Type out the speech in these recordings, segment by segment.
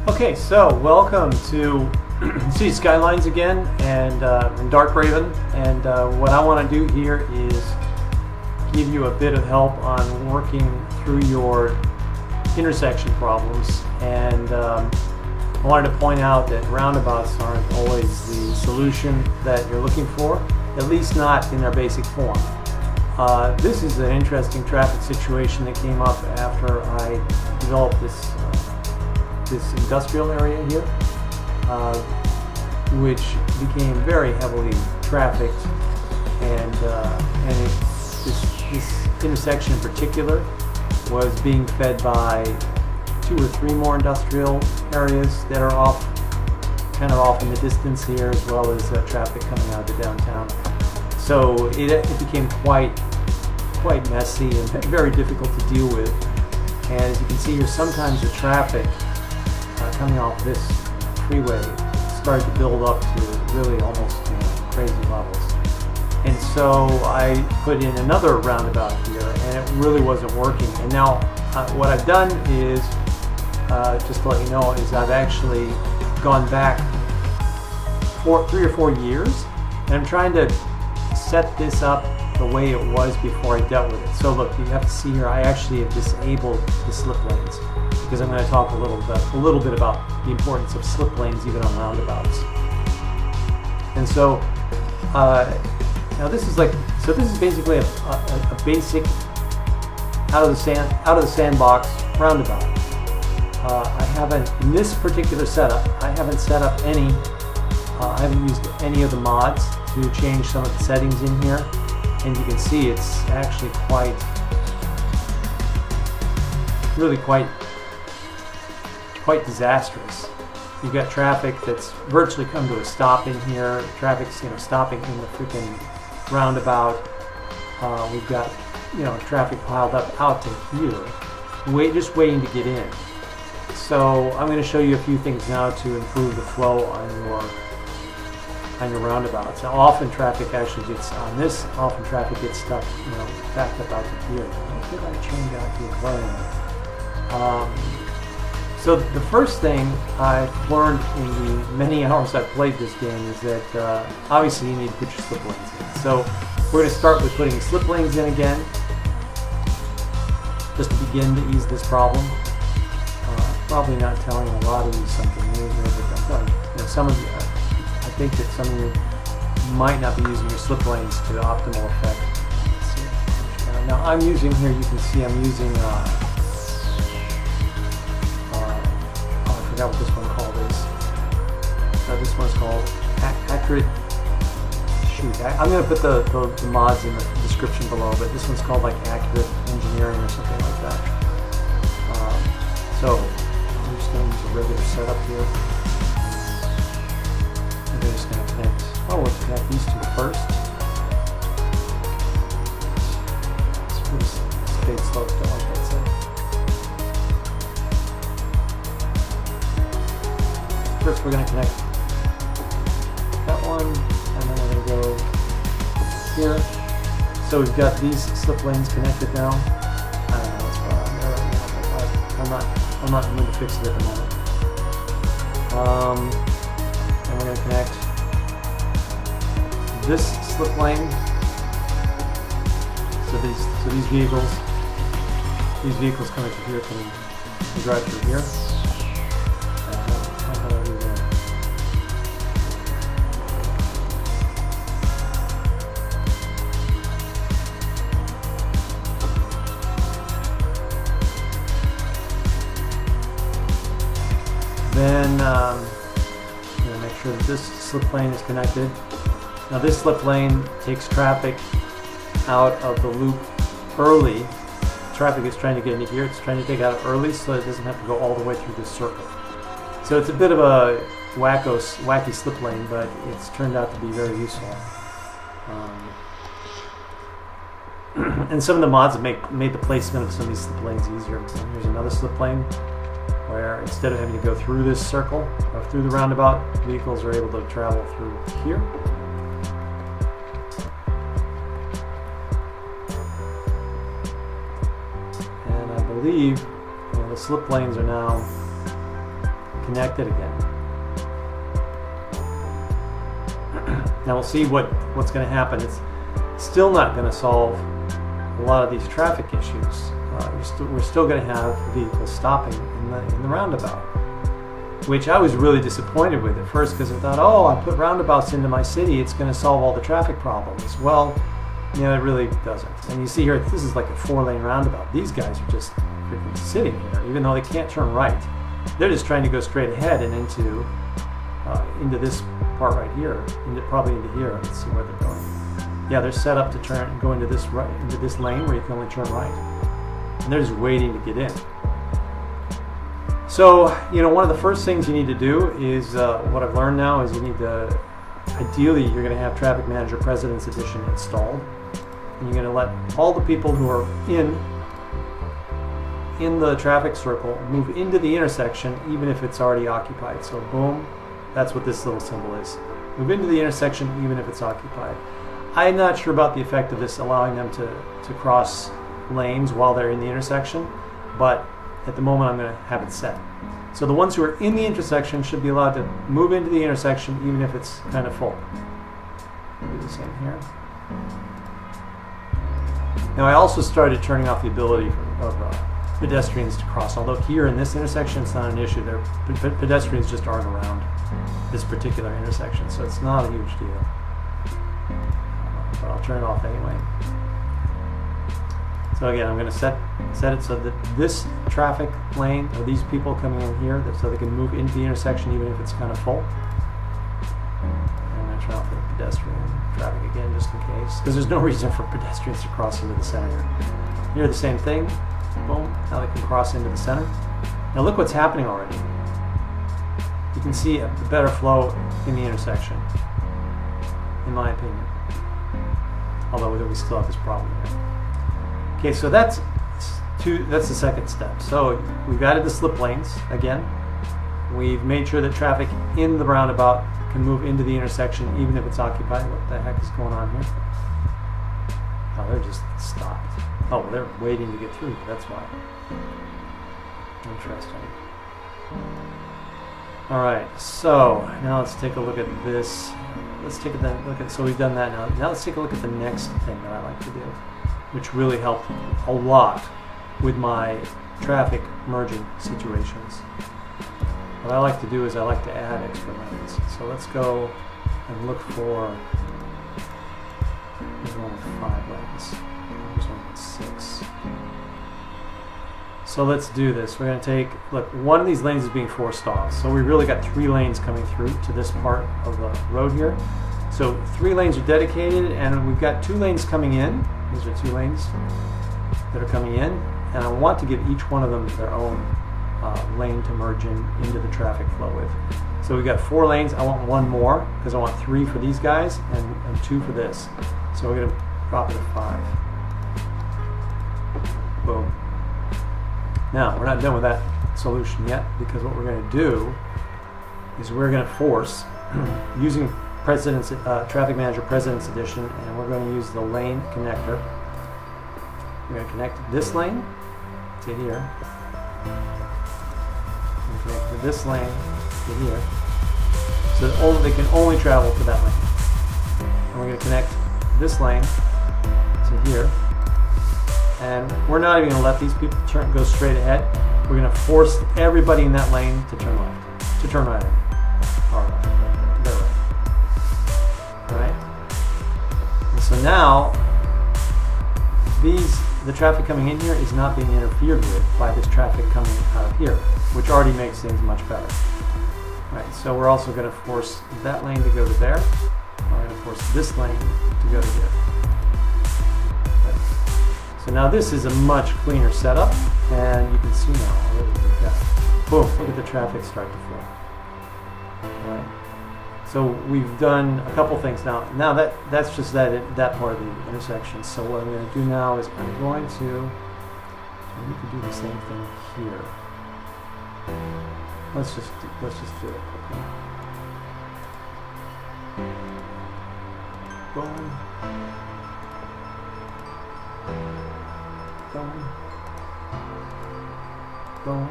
Okay, so welcome to see Skylines again, and Dark Raven. And what I want to do here is give you a bit of help on working through your intersection problems. And I wanted to point out that roundabouts aren't always the solution that you're looking for, at least not in their basic form. This is an interesting traffic situation that came up after I developed this industrial area here, which became very heavily trafficked, and this intersection in particular was being fed by 2 or 3 more industrial areas that are kind of off in the distance here, as well as traffic coming out of the downtown. So it became quite messy and very difficult to deal with. And as you can see here, sometimes the traffic coming off this freeway started to build up to really almost crazy levels. And so I put in another roundabout here, and it really wasn't working. And now what I've done is, just to let you know, is I've actually gone back 3 or 4 years, and I'm trying to set this up the way it was before I dealt with it. So look, you have to see here, I actually have disabled the slip lanes, because I'm going to talk a little bit about the importance of slip lanes even on roundabouts. And so now this is basically a basic out of the sandbox roundabout. I haven't, in this particular setup, I haven't set up any. I haven't used any of the mods to change some of the settings in here, and you can see it's actually really quite disastrous. You've got traffic that's virtually come to a stop in here. Traffic's stopping in the freaking roundabout. We've got traffic piled up out to here, just waiting to get in. So I'm going to show you a few things now to improve the flow on your roundabouts. Now, often traffic actually gets stuck, backed up out to here. What did I change out here? So the first thing I've learned in the many hours I've played this game is that obviously you need to put your slip lanes in. So we're going to start with putting slip lanes in again, just to begin to ease this problem. Probably not telling a lot of you something new here, but I'm telling you, some of you, I think that some of you might not be using your slip lanes to optimal effect. Let's see. Now I'm using here, you can see I'm using I forgot what this one called is. This one's called Accurate. I'm going to put the mods in the description below, but this one's called like Accurate Engineering or something like that. So I'm just going to use a regular setup here. And we're just going to connect. We'll connect these two first. This fade slopes don't like that setting. First we're going to connect that one, and then we're going to go here. So we've got these slip lanes connected now. I don't know what's going on there right now, but I'm not going to fix it at the moment. And we're going to connect this slip lane. So these vehicles coming through here can drive through here. Then I'm going to make sure that this slip lane is connected. Now this slip lane takes traffic out of the loop early. Traffic is trying to get into here. It's trying to take out early so it doesn't have to go all the way through this circle. So it's a bit of a wacky slip lane, but it's turned out to be very useful. And some of the mods have made the placement of some of these slip lanes easier. Here's another slip lane, where instead of having to go through this circle or through the roundabout, vehicles are able to travel through here. And I believe the slip lanes are now connect it again. Now we'll see what's going to happen. It's still not going to solve a lot of these traffic issues. We're still going to have vehicles stopping in the roundabout, which I was really disappointed with at first, because I thought, oh, I put roundabouts into my city, it's going to solve all the traffic problems. Well, you know, it really doesn't. And you see here, this is like a 4-lane roundabout. These guys are just freaking sitting here, even though they can't turn right. They're just trying to go straight ahead and into this part right here, probably into here. Let's see where they're going. Yeah, they're set up to go into this lane where you can only turn right, and they're just waiting to get in. So, you know, one of the first things you need to do is what I've learned now is you need to, ideally, you're going to have Traffic Manager President's Edition installed, and you're going to let all the people who are in the traffic circle move into the intersection, even if it's already occupied. So, boom. That's what this little symbol is. Move into the intersection even if it's occupied. I'm not sure about the effect of this allowing them to cross lanes while they're in the intersection, but at the moment I'm going to have it set. So the ones who are in the intersection should be allowed to move into the intersection even if it's kind of full. Do the same here. Now I also started turning off the ability of pedestrians to cross, although here in this intersection it's not an issue. Pedestrians just aren't around this particular intersection, so it's not a huge deal. But I'll turn it off anyway. So again, I'm going to set it so that this traffic lane, or these people coming in here, so they can move into the intersection even if it's kind of full. I'm going to turn off the pedestrian traffic again just in case, because there's no reason for pedestrians to cross into the center here. Here the same thing. Boom. Now they can cross into the center. Now look what's happening already. You can see a better flow in the intersection, in my opinion. Although we still have this problem here. Okay, so that's the second step. So we've added the slip lanes again. We've made sure that traffic in the roundabout can move into the intersection even if it's occupied. What the heck is going on here? Oh, they're just stopped. Oh, well, they're waiting to get through. That's why. Interesting. All right, so now let's take a look at this. So we've done that now. Now let's take a look at the next thing that I like to do, which really helped a lot with my traffic merging situations. What I like to do is I like to add extra lanes. So let's go and look for, there's one with 5 lanes. There's one with 6. So let's do this. We're going to take, look, one of these lanes is being forced off. So we really got 3 lanes coming through to this part of the road here. So 3 lanes are dedicated, and we've got 2 lanes coming in. These are 2 lanes that are coming in, and I want to give each one of them their own lane to merge into the traffic flow with. So we've got 4 lanes. I want 1 more because I want 3 for these guys and 2 for this. So we're going to drop it to 5. Boom. Now, we're not done with that solution yet, because what we're going to do is we're going to force, using Traffic Manager President's Edition, and we're going to use the lane connector. We're going to connect this lane to here. And connect this lane to here. So that they can only travel to that lane. And we're going to connect this lane to here. And we're not even going to let these people go straight ahead. We're going to force everybody in that lane to turn left, to turn right. Or left, their right. All right? And so now, the traffic coming in here is not being interfered with by this traffic coming out of here, which already makes things much better. All right, so we're also going to force that lane to go to there. We're going to force this lane to go to here. So now this is a much cleaner setup, and you can see now already we've got, boom, look at the traffic start to flow. All right. So we've done a couple things now. Now that's just that part of the intersection. So what I'm going to do now is I'm going to, we could do the same thing here. Let's just do it quickly. Boom. Boom.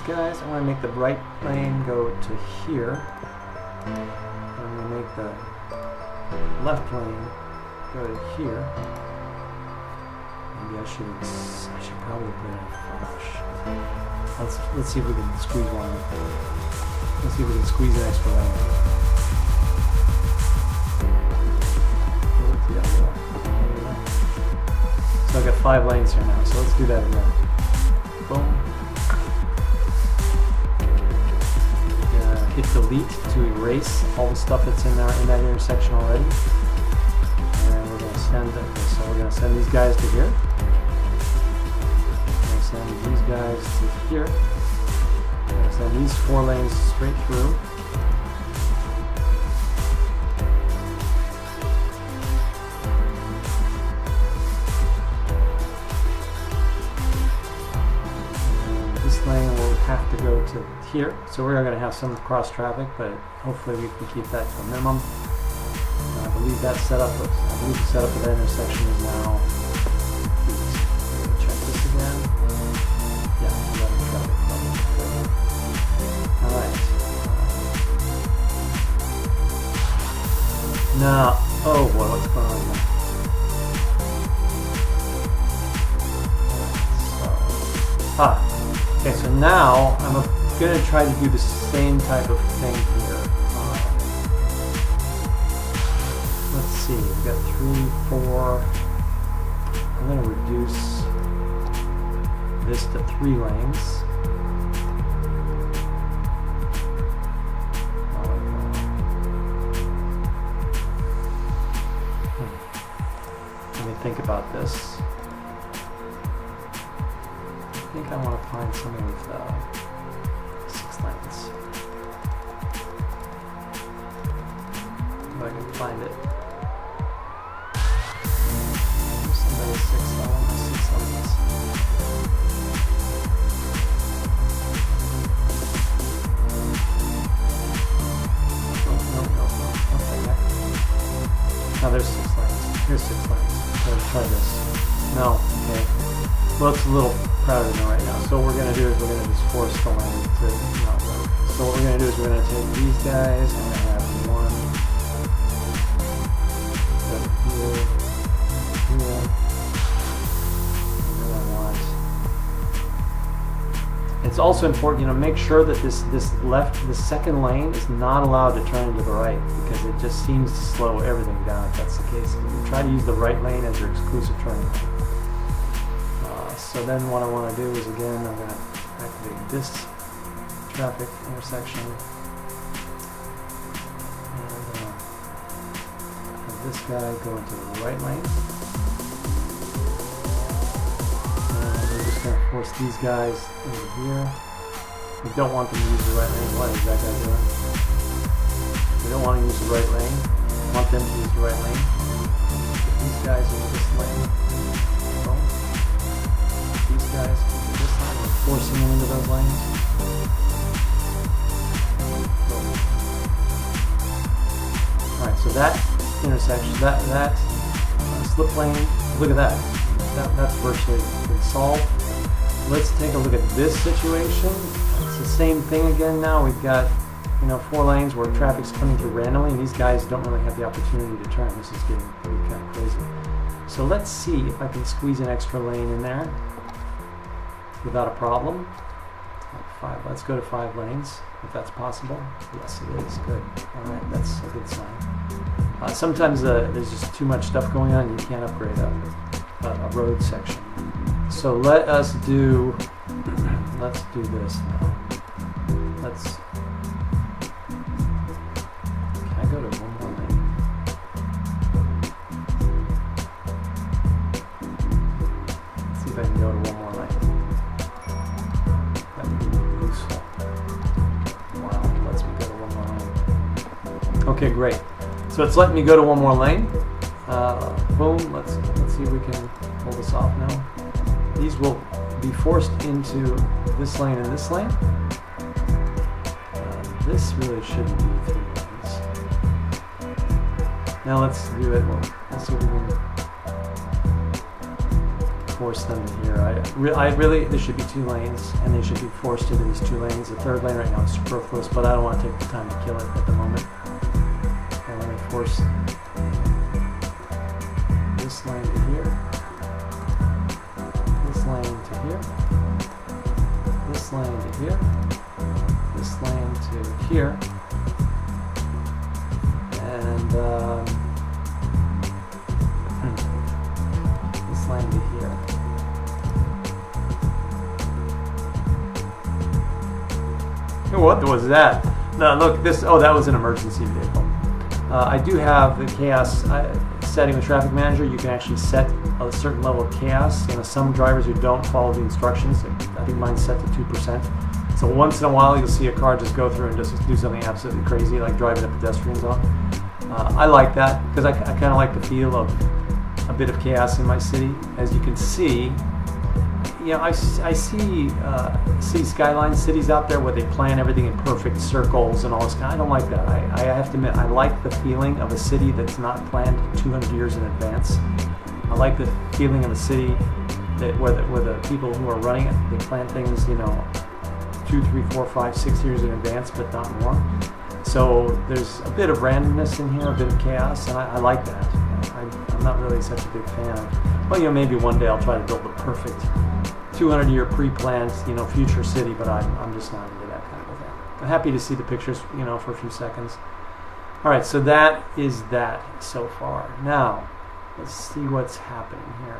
guys. I want to make the right lane go to here. I'm going to make the left lane go to here. Maybe I should probably put in a flash. Let's see if we can squeeze one. Let's see if we can squeeze an extra lane. So I've got 5 lanes here now, so let's do that again. Boom. Hit delete to erase all the stuff that's in there in that intersection already. And we're going to send them. So we're going to send these guys to here. We're going to send these guys to here. We're going to send these 4 lanes straight through. Lane will have to go to here, so we're going to have some cross traffic, but hopefully we can keep that to a minimum. I believe that setup. I believe the setup of that intersection is now. Check this again. Yeah, 11 traffic. All right. Now, oh boy, what's going on here? Okay, so now I'm going to try to do the same type of thing here. Let's see, we've got 3, 4. I'm going to reduce this to 3 lanes. Let me think about this. I think I want to find something with 6 lanes. If I can find it. Somebody 6 lanes. No. Okay. Now there's 6 lanes. Here's 6 lanes. Let's try this. No. Okay. Well, it's a little crowded right now. So what we're going to do is we're going to just force the lane to not work. So what we're going to do is we're going to take these guys and we're going to have 1 here, and then I want. It's also important, make sure that this second lane is not allowed to turn to the right, because it just seems to slow everything down if that's the case. You try to use the right lane as your exclusive turning lane. So then what I want to do is, again, I'm going to activate this traffic intersection. And have this guy go into the right lane. And we're just going to force these guys over here. We don't want them to use the right lane. What is that guy doing? We don't want to use the right lane. We want them to use the right lane. Put these guys into this lane. Boom. These guys into this lane. We're forcing them into those lanes. Boom. Alright, so that intersection, that slip lane, look at that. That's virtually been solved. Let's take a look at this situation. It's the same thing again now. We've got 4 lanes where traffic's coming through randomly, and these guys don't really have the opportunity to turn. This is getting kind of crazy. So let's see if I can squeeze an extra lane in there without a problem. 5. Let's go to 5 lanes if that's possible. Yes, it is. Good. All right, that's a good sign. Sometimes there's just too much stuff going on. You can't upgrade a road section. So let's do this now. Can I go to 1 more lane? Let's see if I can go to 1 more lane. That would be useful. Wow, it lets me go to 1 more lane. Okay, great. So it's letting me go to 1 more lane. Boom. Let's see if we can pull this off now. These will be forced into this lane and this lane. This really shouldn't be 3 lanes. Now let's do it. Let's see if we can. force them to here. I really, there should be 2 lanes, and they should be forced into these 2 lanes. The 3rd lane right now is superfluous, but I don't want to take the time to kill it at the moment. And let me force this lane to here, this lane to here, this lane to here, this lane to here, and this lane to here. What was that? No, look, this, oh, that was an emergency vehicle. I do have the chaos setting with Traffic Manager. You can actually set a certain level of chaos. Some drivers who don't follow the instructions, I think mine's set to 2%. So once in a while you'll see a car just go through and just do something absolutely crazy, like driving a pedestrian zone. I like that because I kind of like the feel of a bit of chaos in my city. As you can see, I see Skylines cities out there where they plan everything in perfect circles and all this. I don't like that. I have to admit, I like the feeling of a city that's not planned 200 years in advance. I like the feeling of a city that where the people who are running it, they plan things, 2, 3, 4, 5, 6 years in advance, but not more. So there's a bit of randomness in here, a bit of chaos, and I like that. I'm not really such a big fan of. Well, maybe one day I'll try to build the perfect 200-year pre-planned, future city, but I'm just not into that kind of thing. I'm happy to see the pictures, for a few seconds. All right, so that is that so far. Now, let's see what's happening here.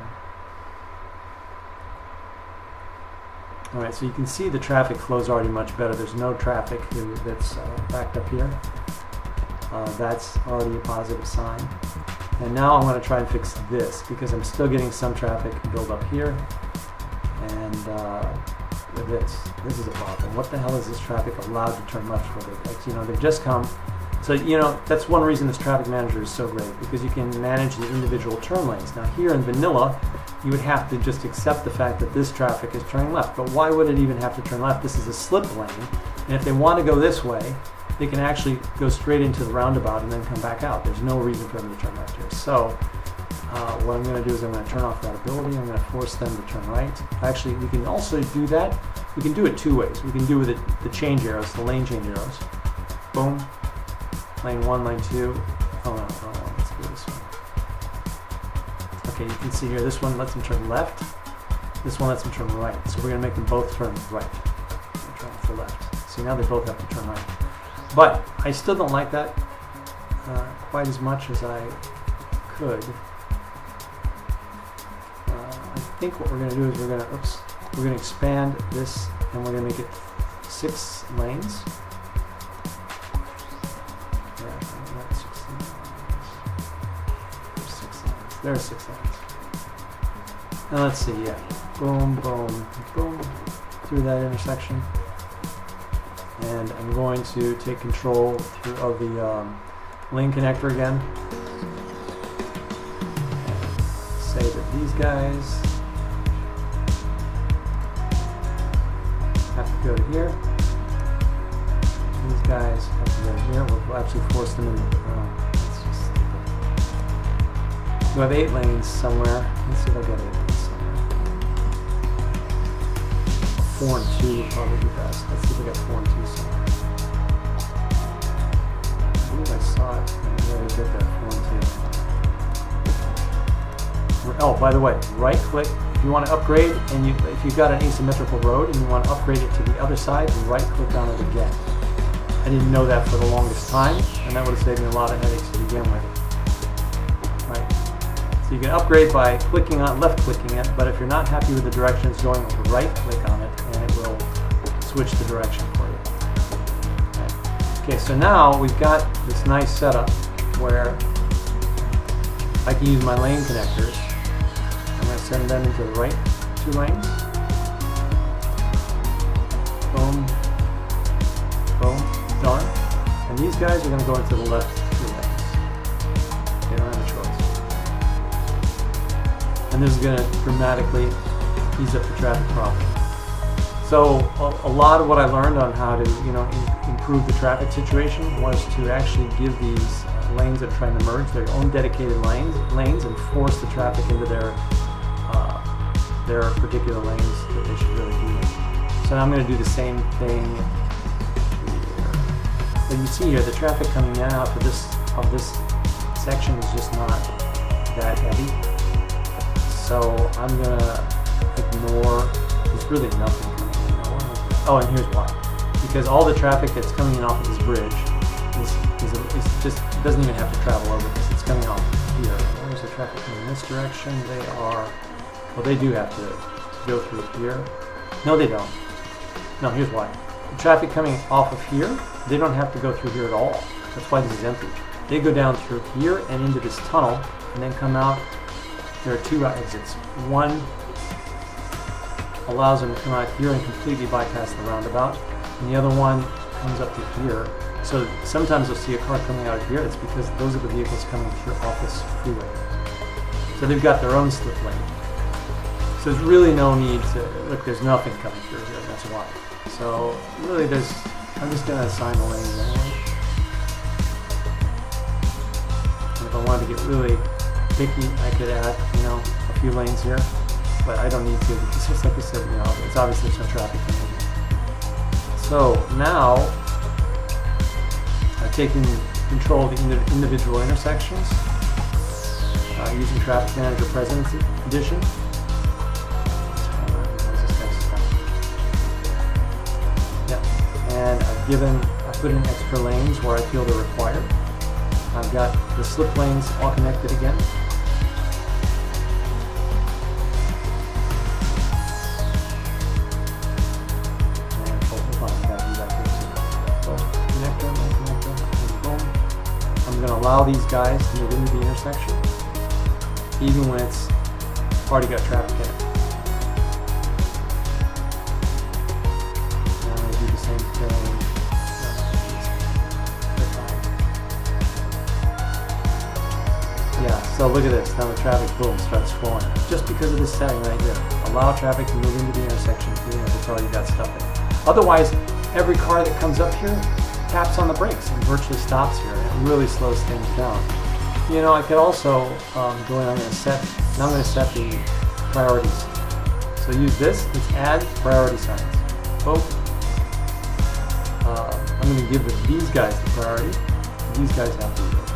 All right, so you can see the traffic flow is already much better. There's no traffic that's backed up here. That's already a positive sign. And now I'm going to try and fix this because I'm still getting some traffic build up here. And this is a problem. What the hell is this traffic allowed to turn left for? They've just come. So, that's one reason this traffic manager is so great, because you can manage the individual turn lanes. Now here in vanilla, you would have to just accept the fact that this traffic is turning left. But why would it even have to turn left? This is a slip lane. And if they want to go this way, they can actually go straight into the roundabout and then come back out. There's no reason for them to turn left here. So what I'm going to do is I'm going to turn off routability. I'm going to force them to turn right. Actually, we can also do that. We can do it 2 ways. We can do with the change arrows, the lane change arrows. Boom. Lane 1, lane 2. Oh, no, let's do this one. Okay, you can see here, this one lets them turn left. This one lets them turn right. So we're going to make them both turn right. We're trying for left. See, now they both have to turn right. But I still don't like that quite as much as I could. I think what we're going to do is we're going to expand this, and we're going to make it 6 lanes. There's 6 lanes. Now let's see, boom, boom, boom, through that intersection. And I'm going to take control of the lane connector again. And say that these guys have to go to here. These guys have to go to here. We'll actually force them in. We have 8 lanes somewhere. Let's see if I get 8 lanes somewhere. 4 and 2 would probably be best. Let's see if we got 4 and 2 somewhere. I believe I saw it. I already did that 4 and 2. Oh, by the way, right click. If you want to upgrade, and if you've got an asymmetrical road and you want to upgrade it to the other side, right click on it again. I didn't know that for the longest time, and that would have saved me a lot of headaches to begin with. Right. So you can upgrade by left clicking it, but if you're not happy with the directions, going right click on it and it will switch the direction for you. Right. Okay, so now we've got this nice setup where I can use my lane connectors. I'm going to send them into the right 2 lanes. Boom, boom, done. And these guys are going to go into the left 2 lanes. They don't have a choice. And this is going to dramatically ease up the traffic problem. So a lot of what I learned on how to improve the traffic situation was to actually give these lanes that are trying to merge their own dedicated lanes and force the traffic into their there are particular lanes that they should really be in. So now I'm going to do the same thing here. But you see here, the traffic coming in and out of this section is just not that heavy. So I'm going to ignore, there's really nothing coming in. Oh, and here's why. Because all the traffic that's coming in off of this bridge is just doesn't even have to travel over this. It's coming off here. Where's the traffic coming in this direction? They are, well, they do have to go through here. No, they don't. No, here's why. The traffic coming off of here, they don't have to go through here at all. That's why this is empty. They go down through here and into this tunnel and then come out. There are two exits. One allows them to come out here and completely bypass the roundabout, and the other one comes up to here. So sometimes you'll see a car coming out of here. It's because those are the vehicles coming through off this freeway. So they've got their own slip lane. So there's really no need to, look, there's nothing coming through here, that's why. So really I'm just going to assign the lanes anyway. And if I wanted to get really picky, I could add, a few lanes here. But I don't need to, because just like I said, it's obviously there's no traffic coming in. So now, I've taken control of the individual intersections using Traffic Manager President's Edition. And I put in extra lanes where I feel they're required. I've got the slip lanes all connected again. I'm going to allow these guys to move into the intersection, even when it's already got traffic in it. And I'm going to do the same thing. Yeah, so look at this. Now the traffic, boom, starts flowing. Just because of this setting right here. Allow traffic to move into the intersection, even if it's already got stuff in it. Otherwise, every car that comes up here taps on the brakes and virtually stops here. It really slows things down. I could also go in, I'm going to set the priorities. So use this, let's add priority signs. Boom. I'm going to give these guys the priority. These guys have to yield.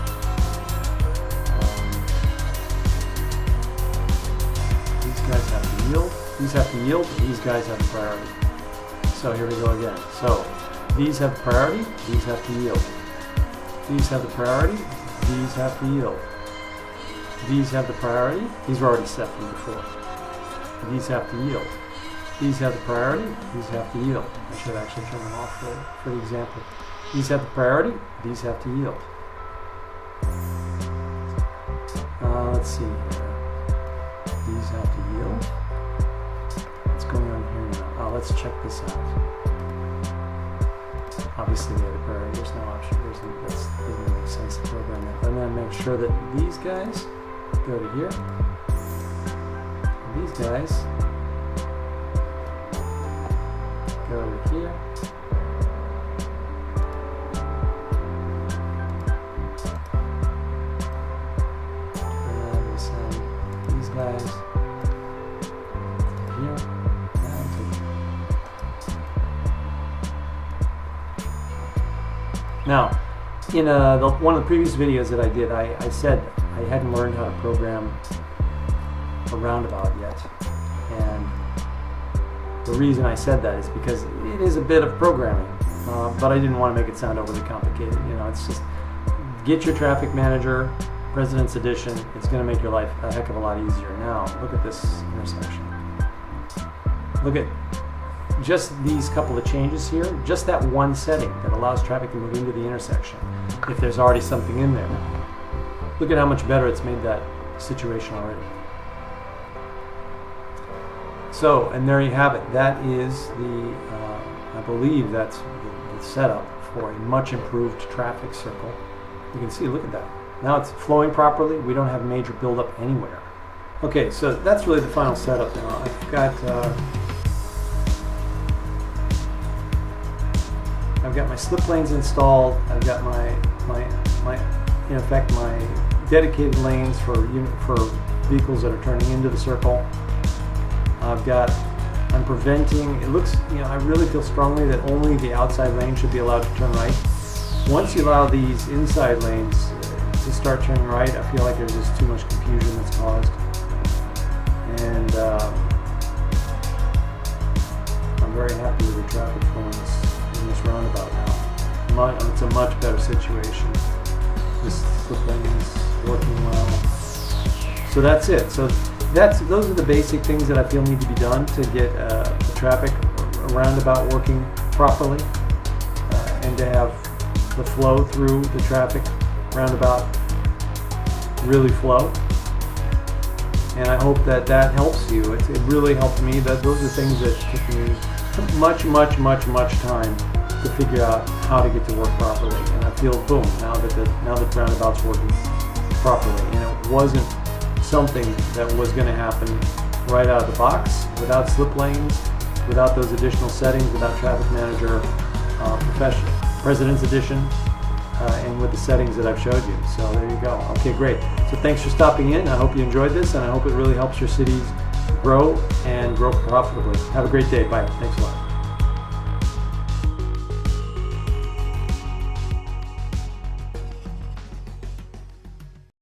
These guys have to yield. These have to yield. These guys have the priority. So here we go again. So these have priority, these have to yield. These have the priority, these have to yield. These have the priority, these were already set from before. These have to yield. These have the priority, these have to yield. I should actually turn them off for the example. These have the priority, these have to yield. Let's see here. These have to yield. What's going on here now? Let's check this out. Obviously, the other priority, there's no option. That doesn't make sense to program that. I'm going to make sure that these guys go to here. And these guys go over here. And we'll send these guys here. Now, in one of the previous videos that I did, I said I hadn't learned how to program a roundabout yet. And the reason I said that is because it is a bit of programming, but I didn't want to make it sound overly complicated. It's just get your Traffic Manager, President's Edition. It's going to make your life a heck of a lot easier. Now, look at this intersection. Look at just these couple of changes here, just that one setting that allows traffic to move into the intersection if there's already something in there. Look at how much better it's made that situation already. So, and there you have it. That is I believe that's the setup for a much improved traffic circle. You can see, look at that. Now it's flowing properly. We don't have major buildup anywhere. Okay, so that's really the final setup now. I've got my slip lanes installed. I've got my in effect my dedicated lanes for vehicles that are turning into the circle. I'm preventing, it looks, I really feel strongly that only the outside lane should be allowed to turn right. Once you allow these inside lanes to start turning right, I feel like there's just too much confusion that's caused. And I'm very happy with the traffic flow in this roundabout now. It's a much better situation. This slip lane is working well. So that's it. So those are the basic things that I feel need to be done to get the traffic roundabout working properly, and to have the flow through the traffic roundabout really flow. And I hope that helps you. It really helped me. Those are things that took me much time to figure out how to get to work properly. And I feel, boom, now that the roundabout's working properly. And it wasn't something that was going to happen right out of the box, without slip lanes, without those additional settings, without Traffic Manager President's Edition, and with the settings that I've showed you. So there you go. Okay, great. So thanks for stopping in. I hope you enjoyed this, and I hope it really helps your cities grow and grow profitably. Have a great day. Bye. Thanks a lot.